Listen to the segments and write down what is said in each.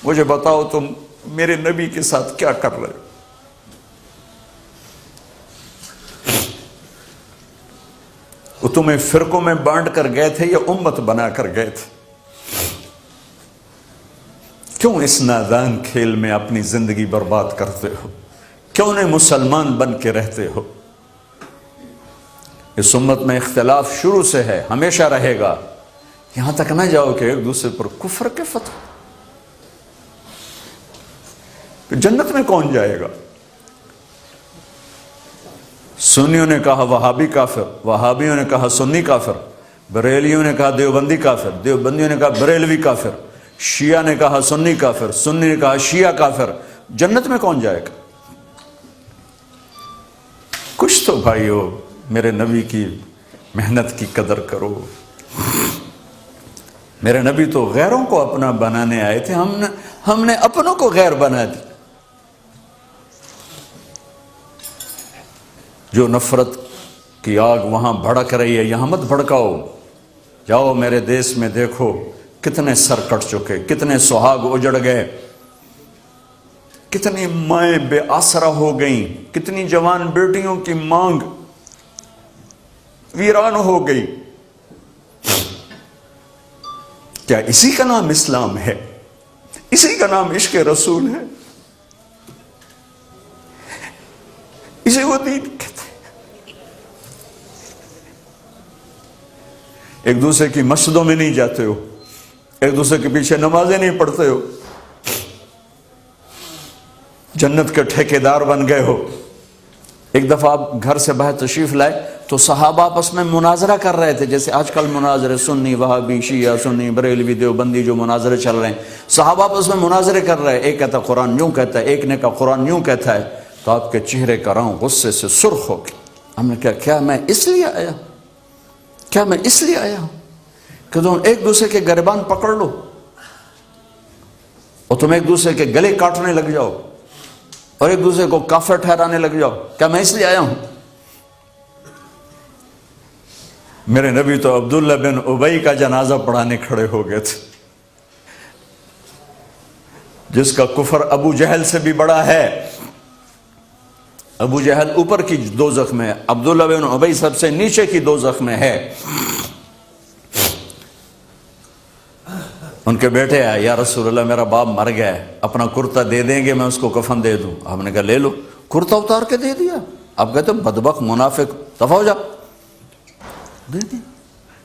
مجھے بتاؤ تم میرے نبی کے ساتھ کیا کر رہے ہو؟ وہ تمہیں فرقوں میں بانٹ کر گئے تھے یا امت بنا کر گئے تھے؟ کیوں اس نادان کھیل میں اپنی زندگی برباد کرتے ہو؟ کیوں نہیں مسلمان بن کے رہتے ہو؟ اس امت میں اختلاف شروع سے ہے، ہمیشہ رہے گا، یہاں تک نہ جاؤ کہ ایک دوسرے پر کفر کے فتوے۔ جنت میں کون جائے گا؟ سنیوں نے کہا وہابی کافر، وہابیوں نے کہا سنی کافر، بریلیوں نے کہا دیوبندی کافر، دیوبندیوں نے کہا بریلوی کافر، شیعہ نے کہا سنی کافر، سنی نے کہا شیعہ کافر۔ جنت میں کون جائے گا؟ کچھ تو بھائیو میرے نبی کی محنت کی قدر کرو۔ میرے نبی تو غیروں کو اپنا بنانے آئے تھے، ہم نے اپنوں کو غیر بنا دی۔ جو نفرت کی آگ وہاں بھڑک رہی ہے، یہاں مت بھڑکاؤ۔ جاؤ میرے دیس میں دیکھو کتنے سر کٹ چکے، کتنے سہاگ اجڑ گئے، کتنی مائیں بے آسرا ہو گئیں، کتنی جوان بیٹیوں کی مانگ ویران ہو گئی۔ کیا اسی کا نام اسلام ہے؟ اسی کا نام عشق رسول ہے؟ اسے وہ دین کہتے ہیں؟ ایک دوسرے کی مسجدوں میں نہیں جاتے ہو، ایک دوسرے کے پیچھے نمازیں نہیں پڑھتے ہو، جنت کے ٹھیکیدار بن گئے ہو۔ ایک دفعہ آپ گھر سے باہر تشریف لائے تو صحابہ آپس میں مناظرہ کر رہے تھے، جیسے آج کل مناظرے سنی وہابی شیعہ سنی بریلوی دیوبندی جو مناظرے چل رہے ہیں، صحابہ آپس میں مناظرے کر رہے ہیں۔ ایک کہتا قرآن یوں کہتا ہے، ایک نے کہا قرآن یوں کہتا ہے، تو آپ کے چہرے کا رنگ غصے سے سرخ ہو گیا۔ ہم نے کہا کیا میں اس لیے آیا ہوں؟ کیا میں اس لیے آیا ہوں کہ تم ایک دوسرے کے گریبان پکڑ لو اور تم ایک دوسرے کے گلے کاٹنے لگ جاؤ اور ایک دوسرے کو کافر ٹھہرانے لگ جاؤ؟ کیا میں اس لیے آیا ہوں؟ میرے نبی تو عبداللہ بن ابی کا جنازہ پڑھانے کھڑے ہو گئے تھے، جس کا کفر ابو جہل سے بھی بڑا ہے۔ ابو جہل اوپر کی دوزخ میں ہے، عبداللہ بن ابی سب سے نیچے کی دوزخ میں ہے۔ ان کے بیٹے آئے، یا رسول اللہ میرا باپ مر گیا ہے، اپنا کرتا دے دیں گے، میں اس کو کفن دے دوں؟ آپ نے کہا لے لو۔ کرتا اتار کے دے دیا۔ آپ کہتے بدبخت منافق، دفع ہو جا۔ دے دیا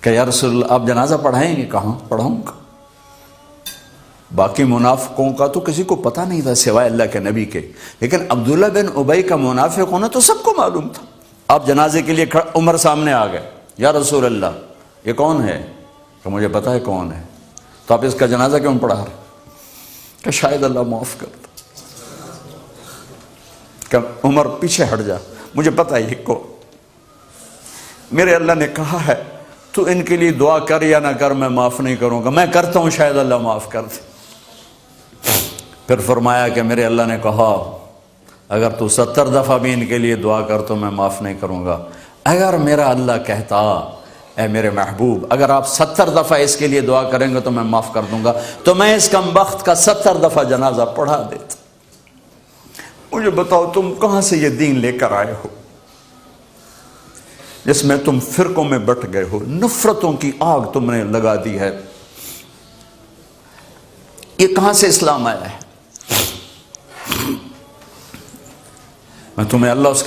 کہ یا رسول اللہ آپ جنازہ پڑھائیں گے؟ کہاں پڑھاؤں گا۔ باقی منافقوں کا تو کسی کو پتہ نہیں تھا سوائے اللہ کے نبی کے، لیکن عبداللہ بن ابی کا منافق ہونا تو سب کو معلوم تھا۔ آپ جنازے کے لیے عمر سامنے آ گئے، یا رسول اللہ یہ کون ہے؟ کہ مجھے پتہ ہے کون ہے، تو آپ اس کا جنازہ کیوں پڑھا رہے؟ کہ شاید اللہ معاف کرتا۔ کہ عمر پیچھے ہٹ جا، مجھے پتہ ہے یہ کو، میرے اللہ نے کہا ہے تو ان کے لیے دعا کر یا نہ کر، میں معاف نہیں کروں گا، میں کرتا ہوں شاید اللہ معاف کر دے۔ پھر فرمایا کہ میرے اللہ نے کہا اگر تو 70 دفعہ بھی ان کے لیے دعا کر تو میں معاف نہیں کروں گا۔ اگر میرا اللہ کہتا اے میرے محبوب اگر آپ 70 دفعہ اس کے لیے دعا کریں گے تو میں معاف کر دوں گا، تو میں اس کم بخت کا 70 دفعہ جنازہ پڑھا دیتا۔ مجھے بتاؤ تم کہاں سے یہ دین لے کر آئے ہو جس میں تم فرقوں میں بٹ گئے ہو، نفرتوں کی آگ تم نے لگا دی ہے؟ یہ کہاں سے اسلام آیا ہے؟ میں تمہیں اللہ اس کا